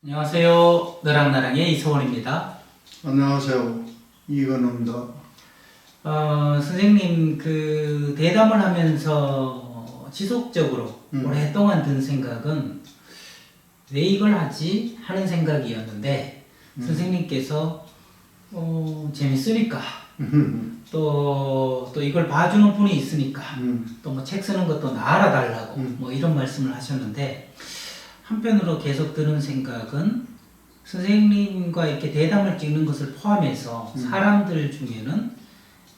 안녕하세요. 너랑나랑의 이소원입니다. 안녕하세요. 이건우입니다. 선생님 그 대담을 하면서 지속적으로 오랫동안 든 생각은 왜 이걸 하지 하는 생각이었는데 선생님께서 재밌으니까 또 이걸 봐주는 분이 있으니까 또 뭐 책 쓰는 것도 나 알아달라고 뭐 이런 말씀을 하셨는데 한편으로 계속 드는 생각은 선생님과 이렇게 대담을 찍는 것을 포함해서 사람들 중에는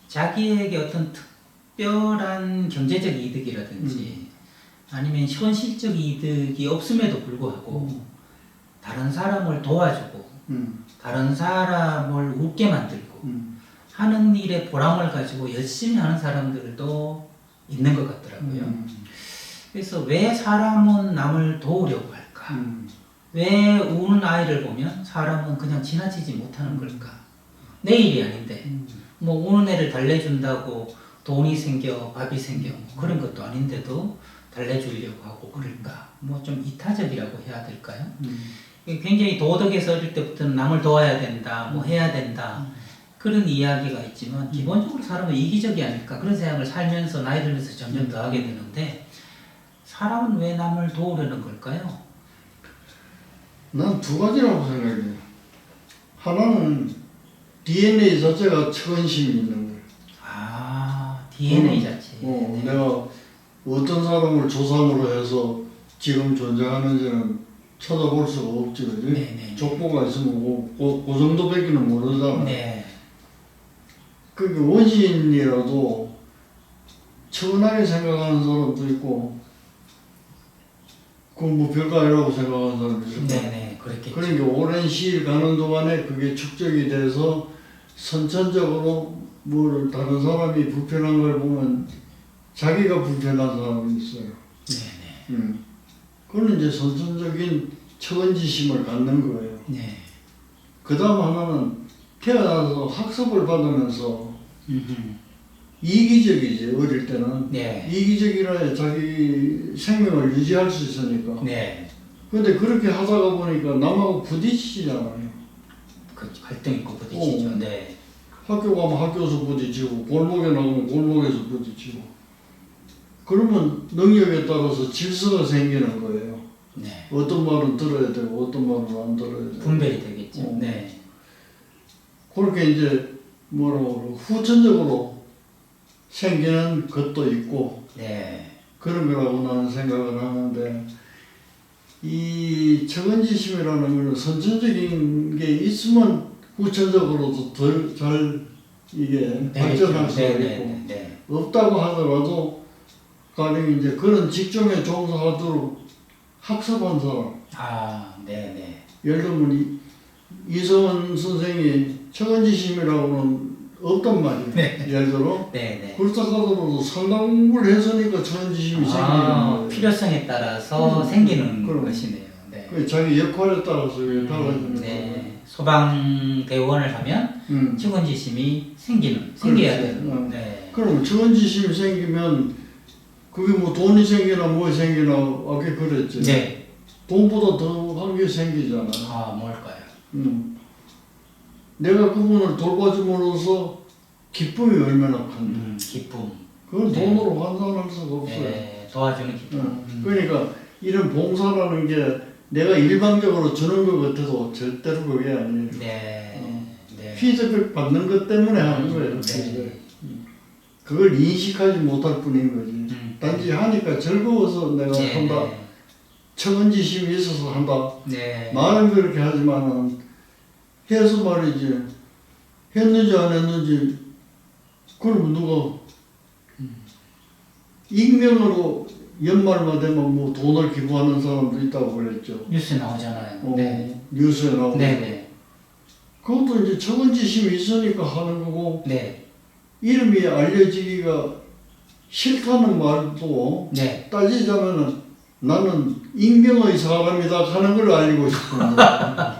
자기에게 어떤 특별한 경제적 이득이라든지 아니면 현실적 이득이 없음에도 불구하고 다른 사람을 도와주고 다른 사람을 웃게 만들고 하는 일에 보람을 가지고 열심히 하는 사람들도 있는 것 같더라고요. 그래서 왜 사람은 남을 도우려고 할까? 왜 우는 아이를 보면 사람은 그냥 지나치지 못하는 걸까? 내 일이 아닌데 뭐 우는 애를 달래준다고 돈이 생겨 밥이 생겨 뭐 그런 것도 아닌데도 달래주려고 하고 그럴까? 뭐 좀 이타적이라고 해야 될까요? 굉장히 도덕에서 어릴 때부터는 남을 도와야 된다, 뭐 해야 된다 그런 이야기가 있지만 기본적으로 사람은 이기적이 아닐까 그런 생각을 살면서 나이 들면서 점점 더 하게 되는데 사람은 왜 남을 도우려는 걸까요? 난 두 가지라고 생각해. 하나는 DNA 자체가 측은심이 있는 거야. 아, DNA 자체. 네. 내가 어떤 사람을 조상으로 해서 지금 존재하는지는 찾아볼 수가 없지, 그지? 네네. 족보가 있으면 그 정도밖에는 모르잖아. 네. 그게 원시인이라도 천하게 생각하는 사람도 있고, 그건 뭐 별거 아니라고 생각하는 사람도 있고. 네네, 그렇겠죠. 그러니까 오랜 시일 가는 동안에 그게 축적이 돼서 선천적으로 뭐 다른 사람이 불편한 걸 보면 자기가 불편한 사람이 있어요. 네네. 그건 이제 선천적인 처근지심을 갖는 거예요. 네. 그 다음 하나는 태어나서 학습을 받으면서 이기적이지, 어릴 때는. 네. 이기적이라 자기 생명을 유지할 수 있으니까. 네. 근데 그렇게 하다가 보니까 남하고 부딪히잖아요. 그 갈등 있고 부딪히죠. 네. 학교 가면 학교에서 부딪히고, 골목에 나가면 골목에서 부딪히고. 그러면 능력에 따라서 질서가 생기는 거예요. 네. 어떤 말은 들어야 되고, 어떤 말은 안 들어야 되고. 분별이 되겠죠. 네. 그렇게 이제 뭐라고 후천적으로 생기는 것도 있고 네. 그런 거라고 나는 생각을 하는데, 이 처근지심이라는 건 선천적인 게 있으면 후천적으로도 더 잘 이게 발전할 수가 있고, 네. 없다고 하더라도 가령 이제 그런 직종에 종사하도록 학습한 사람, 아, 네네. 예를 들면 이성원 선생이 처근지심이라고는 없단 말이에요. 네. 예를 들어 네네. 그렇다 하더라도 상담을 해서니까 처근지심이 생기는 거예요. 필요성에 따라서 생기는 그럼. 것이네요. 네. 그 자기 역할에 따라서 이게 달라지는 네. 거예요. 소방대원을 하면 측은지심이 생겨야 되는. 네. 그럼 처근지심이 생기면 그게 뭐 돈이 생기나 뭐 생기나 아까 그랬지. 네. 돈보다 더 한 게 생기잖아. 아, 뭘까요? 내가 그분을 돌봐줌으로써 기쁨이 얼마나 큰데. 기쁨. 그건 네. 돈으로 환산할 수가 없어요. 네. 도와주는 기쁨. 그러니까 이런 봉사라는 게 내가 일방적으로 주는 것 같아도 절대로 그게 아니에요. 네. 네. 피드백 받는 것 때문에 하는 거예요. 네. 그걸 인식하지 못할 뿐인 거지. 단지 하니까 즐거워서 내가 네. 한다. 처근지심이 있어서 한다. 네. 말은 그렇게 하지만은 해서 말이지. 했는지 안 했는지 그럼 누가 익명으로 연말만 되면 뭐 돈을 기부하는 사람도 있다고 그랬죠. 뉴스에 나오잖아요. 네. 뉴스에 나오고. 네네. 그것도 이제 처근지심이 있으니까 하는 거고, 네. 이름이 알려지기가 싫다는 말도 네. 따지자면은 나는 익명의 사람이다 하는 걸 알리고 싶은 거야.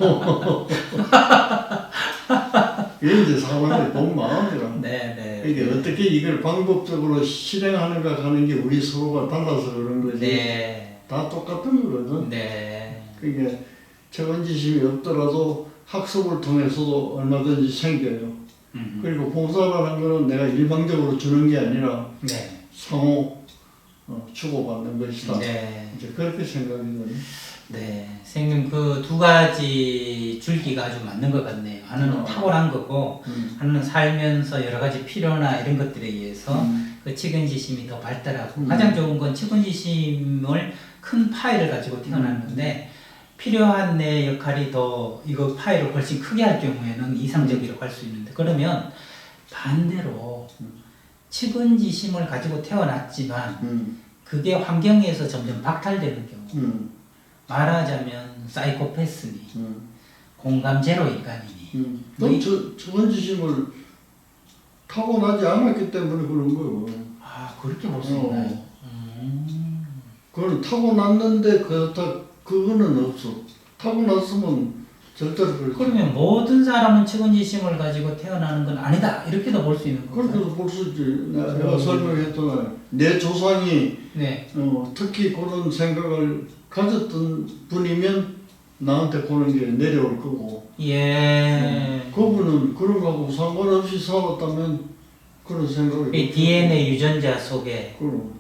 이게 이제 사람의 본 마음이라. 네네. 이게 어떻게 이걸 방법적으로 실행하는가 하는 게 우리 서로가 달라서 그런 거지. 네. 다 똑같은 거거든. 네. 그게 책임지심이 없더라도 학습을 통해서도 얼마든지 생겨요. 그리고 봉사라는 거는 내가 일방적으로 주는 게 아니라 네. 상호 주고받는 것이다. 네. 이제 그렇게 생각이거든요. 네. 선생님 그 두 가지 줄기가 아주 맞는 것 같네요. 하나는 타고난 거고 하나는 살면서 여러 가지 필요나 이런 것들에 의해서 그 측은지심이 더 발달하고 가장 좋은 건 측은지심을 큰 파일을 가지고 태어났는데 필요한 내 역할이 더 이거 파일을 훨씬 크게 할 경우에는 이상적이라고 할 수 있는데 그러면 반대로 측은지심을 가지고 태어났지만 그게 환경에서 점점 박탈되는 경우 말하자면 사이코패스니 공감 제로 인간이니 또 저건지심을 타고나지 않았기 때문에 그런 거예요. 아 그렇게 볼 수 있나요? 그건 타고났는데 그거는 없어. 타고났으면 절대로 그렇지. 그러면 모든 사람은 측은지심을 가지고 태어나는 건 아니다 이렇게도 볼 수 있는 거죠? 그렇게도 볼 수 있지. 내가 설명했잖아요. 내 조상이 네. 특히 그런 생각을 가졌던 분이면 나한테 그런 게 내려올 거고 그분은 그런 거하고 상관없이 살았다면 그런 생각이 이 DNA 유전자 속에 그럼.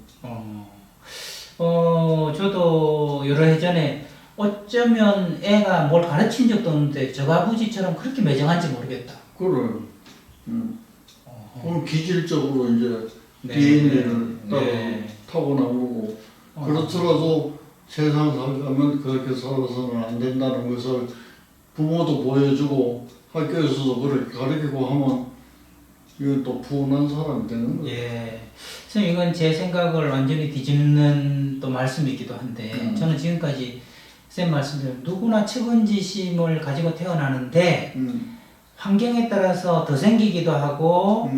저도 여러 해 전에 어쩌면 애가 뭘 가르친 적도 없는데 저 아버지처럼 그렇게 매정한지 모르겠다. 그래요. 그럼 기질적으로 이제 네. DNA를 따로 네. 타고난 거고 그렇더라도 세상 살려면 그렇게 살아서는 안 된다는 것을 부모도 보여주고 학교에서도 그렇게 가르치고 하면 이건 또 푸근한 사람이 되는 거예요. 예. 선생님 이건 제 생각을 완전히 뒤집는 또 말씀이기도 한데 저는 지금까지 쌤 말씀대로 누구나 측은지심을 가지고 태어나는데 환경에 따라서 더 생기기도 하고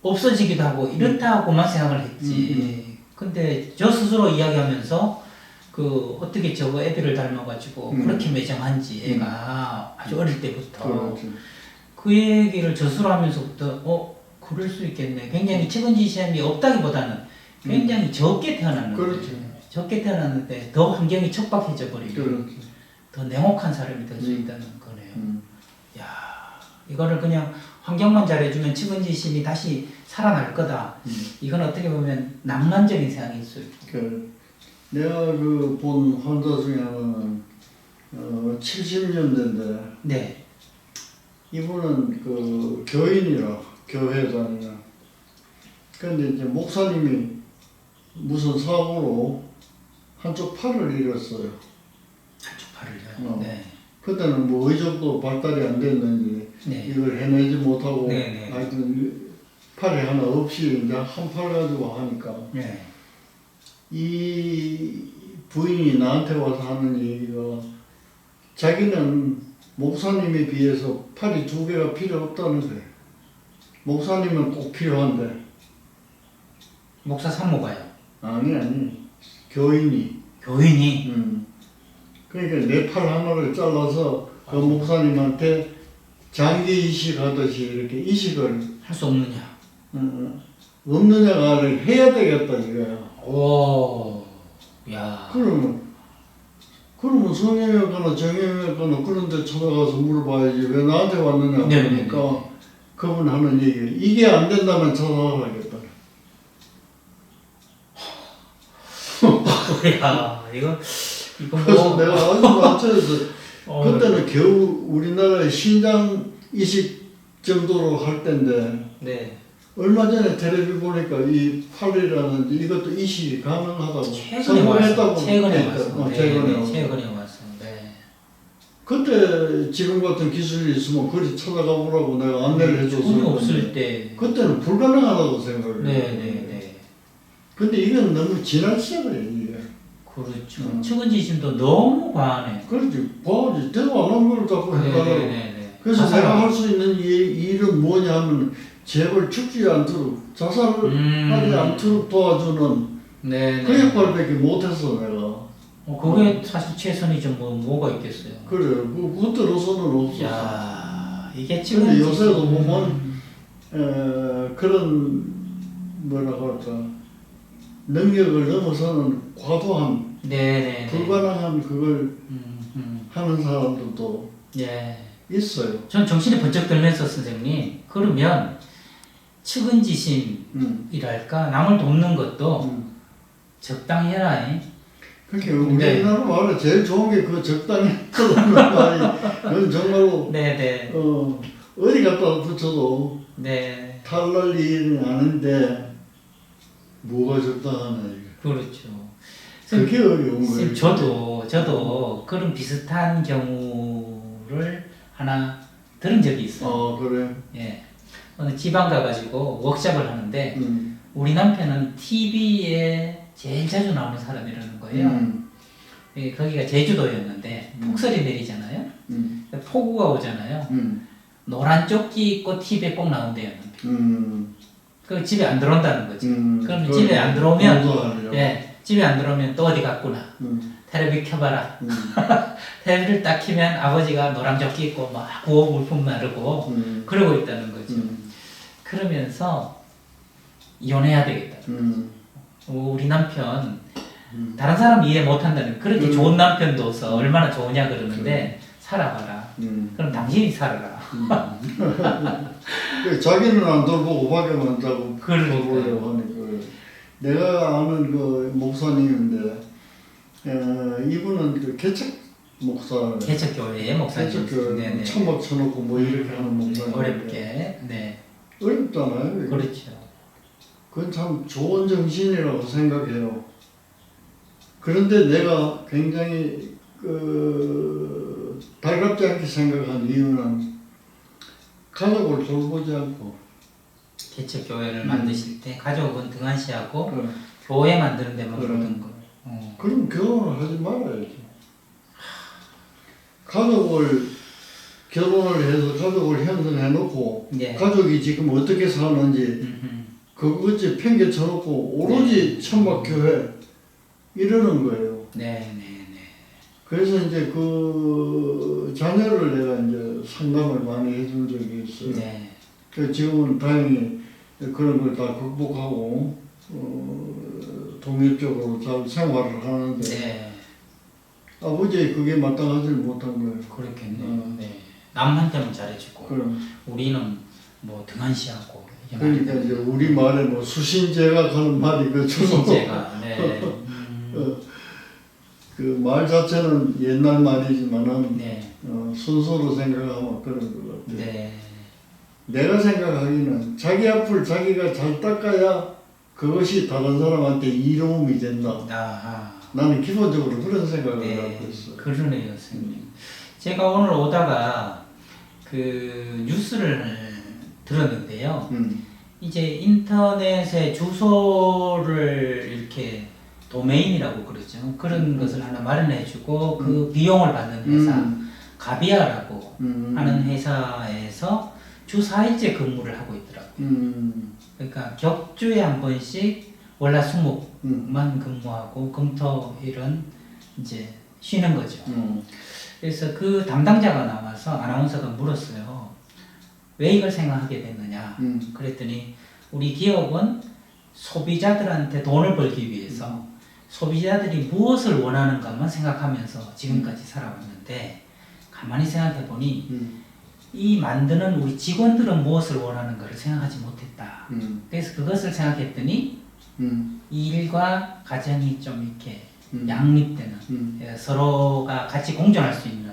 없어지기도 하고 이렇다고만 생각을 했지. 근데 저 스스로 이야기하면서 그 어떻게 저거 애들을 닮아가지고 그렇게 매정한지 애가 아주 어릴 때부터 그 얘기를 저 스스로 하면서부터 그럴 수 있겠네. 굉장히 측은지심이 없다기보다는 굉장히 적게 태어났는데 그렇지. 적게 태어났는데 더 환경이 척박해져 버리고 더 냉혹한 사람이 될 수 있다는 거네요. 야, 이거를 그냥 환경만 잘해주면 측은지심이 다시 살아날 거다. 이건 어떻게 보면 낭만적인 생각일 수 있고. 내가 그 본 환자 중에 하나는 70년대인데 네. 이분은 그 교인이라 교회 다니는. 근데 이제 목사님이 무슨 사고로 한쪽 팔을 잃었어요. 한쪽 팔을요. 네. 그때는 뭐 의적도 발달이 안 됐는지 네. 이걸 해내지 못하고 네. 하여튼 팔이 하나 없이 이제 한 팔 가지고 하니까 네. 이 부인이 나한테 와서 하는 얘기가 자기는 목사님에 비해서 팔이 두 개가 필요 없다는 거예요. 목사님은 꼭 필요한데. 목사 산모가요. 아니 교인이. 교인이. 그러니까 내 팔 하나를 잘라서 그 목사님한테 장기 이식하듯이 이렇게 이식을 할 수 없느냐. 없느냐가 아니라 해야 되겠다 이거야. 오. 야. 그러면 성형외과나 정형외과나 그런 데 찾아가서 물어봐야지 왜 나한테 왔느냐 그러니까 그분 하는 얘기 이게 안 된다면 찾아가야겠다. 야, 이거 그래서 내가 아주 맞춰서 그때는 겨우 우리나라의 신장 이식 정도로 할 때인데 네. 얼마 전에 텔레비 보니까 이 팔이라는 이것도 이식이 가능하다고 최근에 왔어. 최근에 왔어. 네. 그때 지금 같은 기술이 있으면 그리 찾아가 보라고 내가 안내를 해줬어. 돈이 없을 때. 그때는 불가능하다고 생각을 해요. 네. 근데 이건 너무 지나치잖아요, 이게. 그렇죠. 측은지심도 너무 과하네. 그렇지. 봐야지. 대도 안 한 걸 자꾸 해달라고. 네. 그래서 내가 할 수 있는 일은 뭐냐 하면 제발 죽지 않도록 자살을 하지 않도록 도와주는 그 역할밖에 못했어 내가. 그게 사실 최선이죠. 뭐가 있겠어요. 그래. 그때로서는 없었어. 야, 이게 근데 요새도 보면 그런 뭐라고 할까 능력을 넘어서는 과도한 불가능한 그걸 하는 사람들도 예. 있어요. 전 정신이 번쩍 들면서 선생님 그러면 측은지심이랄까 남을 돕는 것도 적당히 해라. 그렇게 우리나라 말에 제일 좋은 게 그 적당히 하는 말이 그건 정말로 네네. 어디 갖다 붙여도 네. 탈날 일은 아닌데 뭐가 적당하나 이게. 그렇죠. 그게 어려운 선생님, 거예요. 저도 그런 비슷한 경우를 하나 들은 적이 있어요. 그래. 예. 어느 지방 가가지고 워크숍을 하는데 음. 우리 남편은 TV에 제일 자주 나오는 사람이라는 거예요. 예, 거기가 제주도였는데 폭설이 내리잖아요. 폭우가 오잖아요. 노란 조끼 입고 TV에 꼭 나온대요. 그 집에 안 들어온다는 거지. 그러면 집에 안 들어오면 예, 집에 안 들어오면 또 어디 갔구나. 텔레비 켜봐라. 텔레비를 딱 켜면 아버지가 노란 조끼 입고 막 구호 물품 나르고 그러고 있다는 거죠. 그러면서 이혼해야 되겠다. 우리 남편 다른 사람 이해 못한다는 그렇게 좋은 남편도서 얼마나 좋으냐 그러는데 살아봐라. 그럼 당신이 살아라. 자기는 안 돌보고 밖에만 자고 그러니까요. 돌보려고 하니까. 내가 아는 그 목사님인데 이분은 그 개척 목사. 개척교회의 목사님. 개척교회 천막 쳐놓고 뭐 이렇게 하는 목사님. 어렵게. 네. 어렵잖아요. 그렇죠. 그건 참 좋은 정신이라고 생각해요. 그런데 내가 굉장히 달갑지 않게 생각한 이유는 가족을 돌보지 않고 개척교회를 만드실 때 가족은 등한시하고 교회 만드는 데만 그러던 거. 그럼 결혼을 하지 말아야죠. 결혼을 해서 가족을 형성해 놓고 네. 가족이 지금 어떻게 사는지 그것이 팽개 쳐놓고 오로지 천막교회 이러는 거예요. 네. 그래서 이제 그 자녀를 내가 이제 상담을 많이 해준 적이 있어요. 네. 그 지금은 다행히 그런 걸 다 극복하고 독립적으로 잘 생활을 하는데 네. 아버지의 그게 마땅하지 못한 거예요. 그렇겠네요. 네. 남한테만 잘해주고 그럼. 우리는 뭐 등한시하고. 그러니까 이제 우리 말에 뭐 수신제가 하는 말이 그 수신제가. 네. 그 말 자체는 옛날 말이지만은 네. 순서로 생각하면 그런 것 같아요. 네. 내가 생각하기는 자기 앞을 자기가 잘 닦아야 그것이 다른 사람한테 이로움이 된다. 아하. 나는 기본적으로 그런 생각을 네. 갖고 있어요. 그러네요, 선생님. 제가 오늘 오다가 그 뉴스를 들었는데요. 이제 인터넷에 주소를 이렇게 도메인이라고 그러죠. 그런 것을 하나 마련해주고 그 비용을 받는 회사 가비아라고 하는 회사에서 주 4일째 근무를 하고 있더라고요. 그러니까 격주에 한 번씩 월화수목만 근무하고 금토일은 이제 쉬는 거죠. 그래서 그 담당자가 나와서 아나운서가 물었어요. 왜 이걸 생각하게 됐느냐. 그랬더니 우리 기업은 소비자들한테 돈을 벌기 위해서 소비자들이 무엇을 원하는가만 생각하면서 지금까지 살아왔는데 가만히 생각해 보니 이 만드는 우리 직원들은 무엇을 원하는가를 생각하지 못했다. 그래서 그것을 생각했더니 일과 가정이 좀 이렇게 양립되는 서로가 같이 공존할 수 있는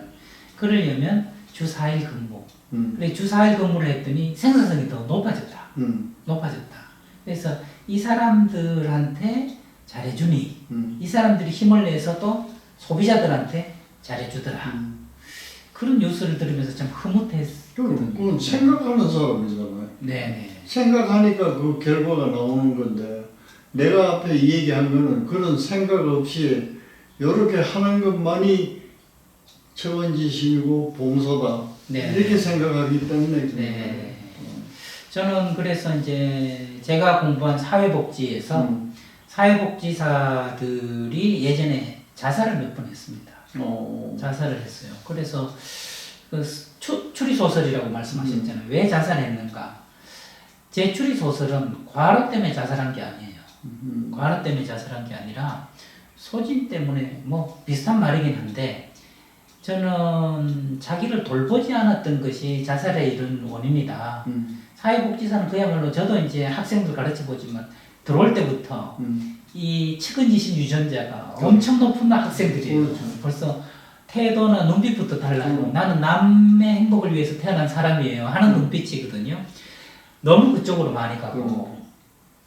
그러려면 주 4일 근무. 그래 주 4일 근무를 했더니 생산성이 더 높아졌다. 높아졌다. 그래서 이 사람들한테 잘해주니 이 사람들이 힘을 내서 또 소비자들한테 잘해주더라. 그런 뉴스를 들으면서 참 흐뭇했거든요. 그건 생각하는 사람이잖아요. 네네. 생각하니까 그 결과가 나오는 건데 내가 앞에 얘기한 거는 그런 생각 없이 이렇게 하는 것만이 처원지심이고 봉사다. 네. 이렇게 생각하기 때문에 네. 저는 그래서 이제 제가 공부한 사회복지에서 사회복지사들이 예전에 자살을 몇 번 했습니다. 자살을 했어요. 그래서 그 추리소설이라고 말씀하셨잖아요. 왜 자살했는가? 제 추리소설은 과로 때문에 자살한 게 아니에요. 과로 때문에 자살한 게 아니라 소진 때문에 뭐 비슷한 말이긴 한데 저는 자기를 돌보지 않았던 것이 자살에 이른 원인이다. 사회복지사는 그야말로 저도 이제 학생들 가르쳐 보지만 들어올 때부터 이 측은지심 유전자가 엄청 높은 학생들이에요. 그렇죠. 벌써 태도나 눈빛부터 달라요. 나는 남의 행복을 위해서 태어난 사람이에요 하는 눈빛이거든요. 너무 그쪽으로 많이 가고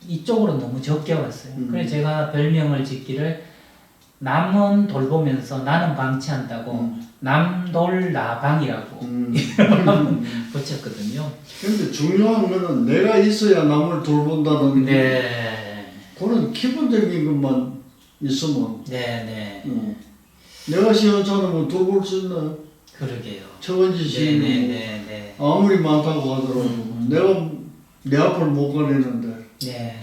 이쪽으로 너무 적게 왔어요. 그래서 제가 별명을 짓기를 남은 돌보면서 나는 방치한다고 남돌나방이라고 붙였거든요. 근데 중요한 거는 내가 있어야 남을 돌본다는 네. 그런 기본적인 것만 있으면 네. 내가 시원찮으면 돌볼 수 있는 그러게요. 처건지심이 네. 아무리 많다고 하더라도 내가 내 앞을 못 가리는데 네.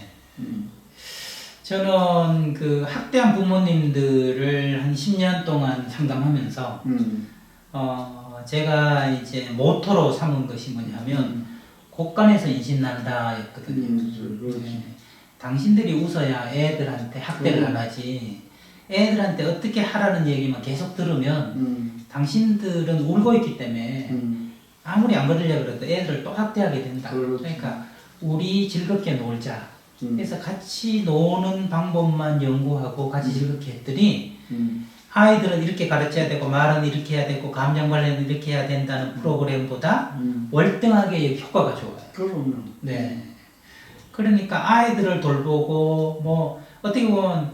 저는 그 학대한 부모님들을 한 10년 동안 상담하면서 제가 이제 모토로 삼은 것이 뭐냐면 곳간에서 인신난다였거든요. 네. 당신들이 웃어야 애들한테 학대를 안 하지. 애들한테 어떻게 하라는 얘기만 계속 들으면 당신들은 울고 있기 때문에 아무리 안 그러려고 그래도 애들을 또 학대하게 된다. 그러니까 우리 즐겁게 놀자. 그래서 같이 노는 방법만 연구하고 같이 즐겁게 했더니 아이들은 이렇게 가르쳐야 되고 말은 이렇게 해야 되고 감정 관리는 이렇게 해야 된다는 프로그램보다 월등하게 효과가 좋아요. 그럼요. 네. 그러니까 아이들을 돌보고 뭐 어떻게 보면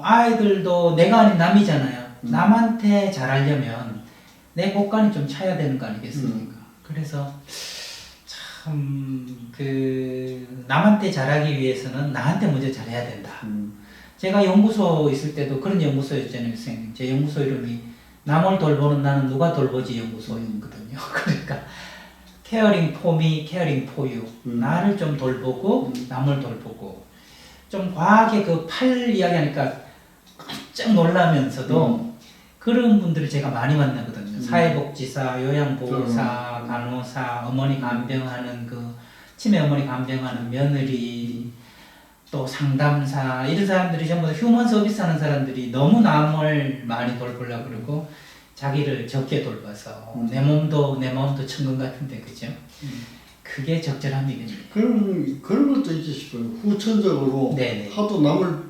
아이들도 내가 아닌 남이잖아요. 남한테 잘하려면 내 곳간이 좀 차야 되는 거 아니겠습니까? 그래서 참 그 남한테 잘하기 위해서는 나한테 먼저 잘해야 된다. 제가 연구소 있을 때도 그런 연구소였잖아요, 선생님. 제 연구소 이름이 남을 돌보는 나는 누가 돌보지 연구소였거든요. 그러니까 caring for me, caring for you. 나를 좀 돌보고 남을 돌보고 좀 과하게 그 팔 이야기하니까 깜짝 놀라면서도 그런 분들을 제가 많이 만나거든요. 사회복지사, 요양보호사, 간호사, 어머니 간병하는 그 치매 어머니 간병하는 며느리, 또 상담사 이런 사람들이 전부 다 휴먼 서비스 하는 사람들이 너무 남을 많이 돌보려고 그러고 자기를 적게 돌봐서 내 마음도 천국 같은데 그죠? 그게 적절함이겠네요. 그런 것도 있지 싶어요. 후천적으로 네네. 하도 남을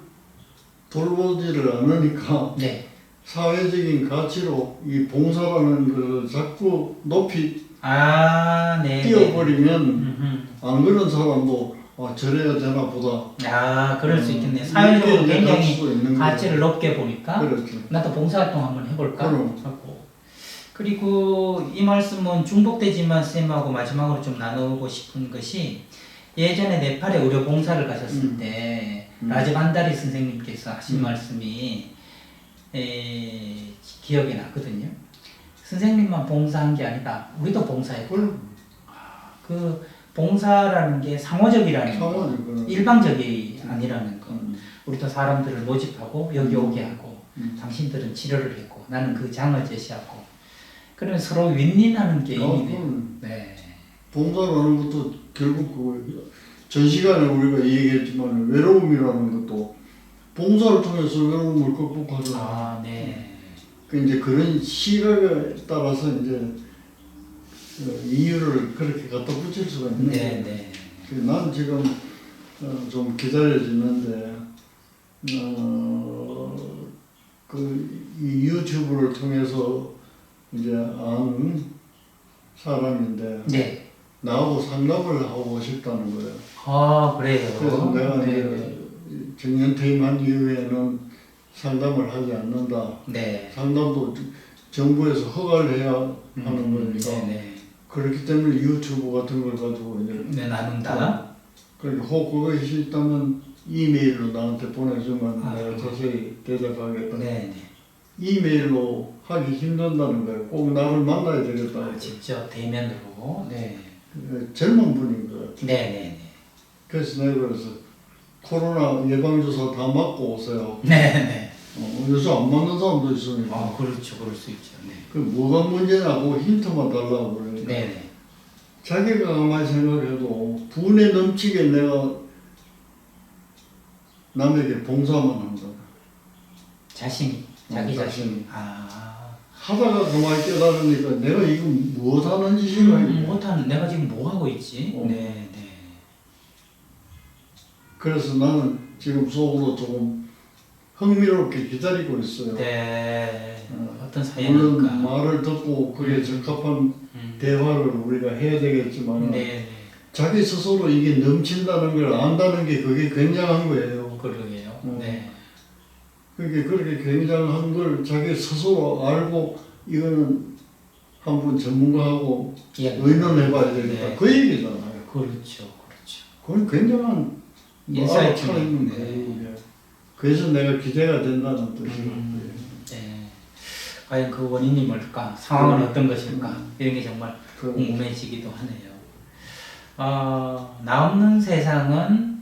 돌보지를 않으니까 네. 사회적인 가치로 이 봉사라는 그 자꾸 높이 네. 띄워버리면 안 그런 사람도 저래야 되나 보다. 그럴 수 있겠네요. 사회적으로 굉장히 가치를 거예요. 높게 보니까 그렇죠. 나도 봉사활동 한번 해볼까 그럼. 하고. 그리고 이 말씀은 중복되지만 선생님하고 마지막으로 좀 나누고 싶은 것이 예전에 네팔에 의료 봉사를 가셨을 때 라즈반다리 선생님께서 하신 말씀이 기억이 나거든요. 선생님만 봉사한 게 아니다. 우리도 봉사했고. 그 봉사라는 게 상호적이라는 거, 일방적이 아니라는 거. 우리도 사람들을 모집하고 여기 오게 하고 당신들은 치료를 했고 나는 그 장을 제시하고 그러면 서로 윈윈하는 게임이네요. 네. 봉사라는 것도 결국 전 시간에 우리가 얘기했지만 외로움이라는 것도 봉사를 통해서 외로움을 극복하잖아요. 네. 그 이제 그런 시각에 따라서 이제 이유를 그렇게 갖다 붙일 수가 있는 거예요. 네. 난 지금 좀 기다려지는데 이 유튜브를 통해서 이제 아는 사람인데 네. 나하고 상담을 하고 싶다는 거예요. 그래요. 그래서 내가 이제 정년퇴임한 이후에는 상담을 하지 않는다. 네. 상담도 정부에서 허가를 해야 하는 거니까. 네. 그렇기 때문에 유튜브 같은 걸 가지고 이제 나눈다. 그러니까 그것이 있다면 이메일로 나한테 보내주면 내가 자세히 대답하겠다. 네. 이메일로 하기 힘든다는 거예요. 꼭 나를 만나야 되겠다. 직접 대면으로. 네. 젊은 분인 거예요. 네. 그래서 내가 그래서 코로나 예방주사 다 맞고 오세요. 네. 요새 안 맞는 사람도 있으니까. 그렇죠. 그럴 수 있죠. 네. 그 뭐가 문제냐고 힌트만 달라고 그러니까. 네. 자기가 가만히 생각해도 분에 넘치게 내가 남에게 봉사만 한다. 자기 자신. 자신이. 하다가 그만 깨달으니까 내가 이거 못하는 짓인가 이거. 못하는 내가 지금 뭐 하고 있지? 네, 네. 그래서 나는 지금 속으로 조금 흥미롭게 기다리고 있어요. 네. 어떤 물론 사연일까? 말을 듣고 그게 적합한 대화를 우리가 해야 되겠지만 네, 네. 자기 스스로 이게 넘친다는 걸 안다는 게 그게 굉장한 거예요. 그러게요. 네. 그게 그렇게 굉장한 걸 자기 스스로 알고 이거는 한번 전문가하고 이야기. 의논해봐야 되겠다. 네. 그 얘기잖아요. 그렇죠, 그렇죠. 그건 굉장한 인사이트. 알아차리는 네. 거예요. 그래서 내가 기대가 된다는 뜻이에요. 네. 과연 그 원인이 뭘까? 상황은 어떤 것일까? 이런 게 정말 궁금해지기도 하네요. 나 없는 세상은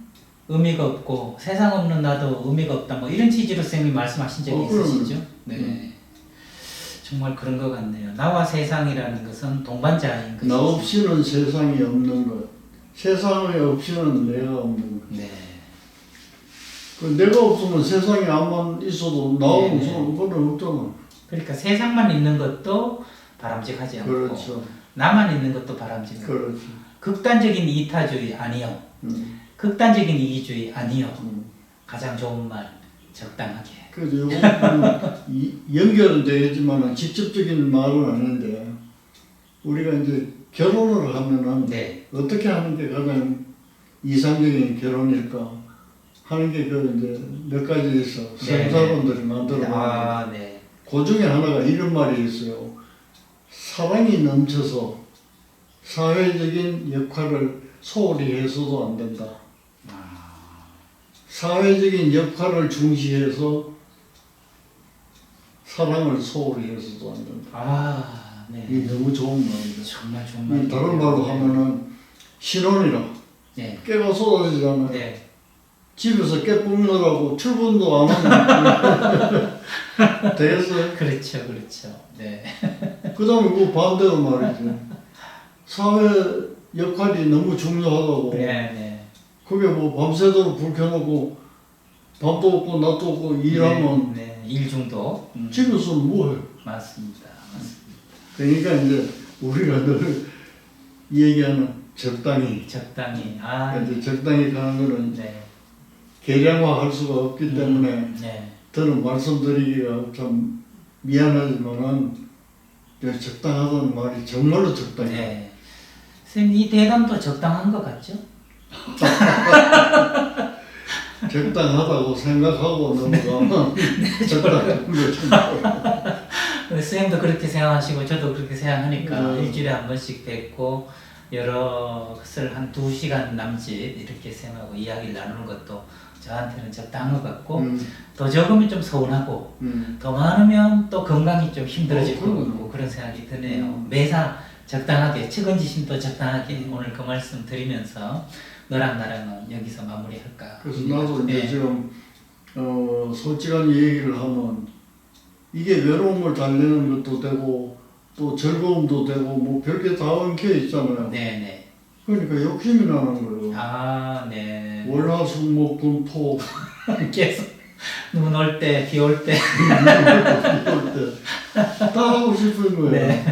의미가 없고 세상 없는 나도 의미가 없다. 뭐 이런 취지로 선생님이 말씀하신 적이 있으시죠? 네. 정말 그런 것 같네요. 나와 세상이라는 것은 동반자인 것이죠. 나 없이는 세상이 없는 것. 세상에 없이는 내가 없는 것. 네. 그 내가 없으면 세상에 아무만 있어도 나 네. 없으면 그건 없잖아. 그러니까 세상만 있는 것도 바람직하지 않고 그렇죠. 나만 있는 것도 바람직하고 그렇죠. 극단적인 이타주의 아니요. 극단적인 이기주의 아니요. 가장 좋은 말 적당하게. 그래서 요거는 연결은 되겠지만 직접적인 말은 아닌데 우리가 이제 결혼을 하면은 네. 어떻게 하는 게 가장 이상적인 결혼일까 하는 게 그 이제 몇 가지 있어. 성사분들이 만들어. 네. 그 중에 하나가 이런 말이 있어요. 사랑이 넘쳐서 사회적인 역할을 소홀히 해서도 안 된다. 사회적인 역할을 중시해서 사랑을 소홀히 해서도 안 된다. 네. 이게 너무 좋은 말입니다. 정말 좋은 말. 다른 말로 하면은 신혼이라 네. 깨가 쏟아지잖아요. 네. 집에서 깨 뿜느라고 출근도 안 하면 되겠어요? 그렇죠, 그렇죠. 네. 그 다음에 그 반대로 말이지. 사회 역할이 너무 중요하다고. 네, 네. 그게 뭐 밤새도록 불 켜놓고 밥도 없고 낮도 없고 일하면 네, 네. 일중독. 집에서 뭐해? 맞습니다, 맞습니다. 그러니까 이제 우리가 늘 얘기하는 적당히. 적당히. 이제 적당히 가는 거는 네. 계량화할 수가 없기 때문에 네. 저는 말씀드리기가 참 미안하지만은 적당하다는 말이 정말로 적당해. 네. 선생님 이 대답도 적당한 것 같죠? 적당하다고 생각하고 넘어가면 적당한 거죠. 선생님도 그렇게 생각하시고 저도 그렇게 생각하니까 네. 일주일에 한 번씩 뵙고 여러 것을 한 2시간 남짓 이렇게 생각하고 이야기를 나누는 것도 저한테는 적당한 것 같고 더 적으면 좀 서운하고 더 많으면 또 건강이 좀 힘들어질 것 같고 그런 생각이 드네요. 매사 적당하게 측은지심도 적당하게 오늘 그 말씀 드리면서 너랑 나랑은 여기서 마무리할까. 그래서 나도 이제 네. 지금 솔직한 얘기를 하면 이게 외로움을 달래는 것도 되고 또 즐거움도 되고 뭐 별게 다 엉켜 있잖아요. 네네. 그러니까 욕심이 나는 거예요. 네. 월화수목금토 계속 눈 올 때, 비 올 때. 다 하고 싶은 거예요. 네.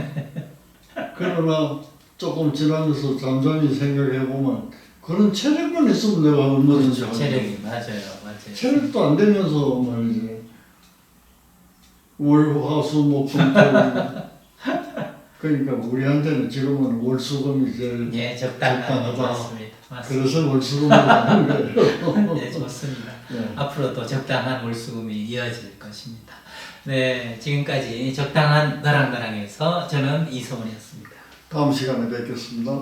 그러나 조금 지나면서 잠잠히 생각해 보면 그런 체력만 있으면 내가 얼마든지 하죠. 체력이 맞아요. 체력도 안 되면서 말이지. 월화수목금토 그러니까 우리한테는 지금은 월수금이 제일 예, 적당하다. 맞습니다. 맞습니다. 그래서 월수금을 하는 거예요. 네, 좋습니다. 네. 앞으로도 적당한 월수금이 이어질 것입니다. 네, 지금까지 적당한 너랑나랑에서 저는 이성훈이었습니다. 다음 시간에 뵙겠습니다.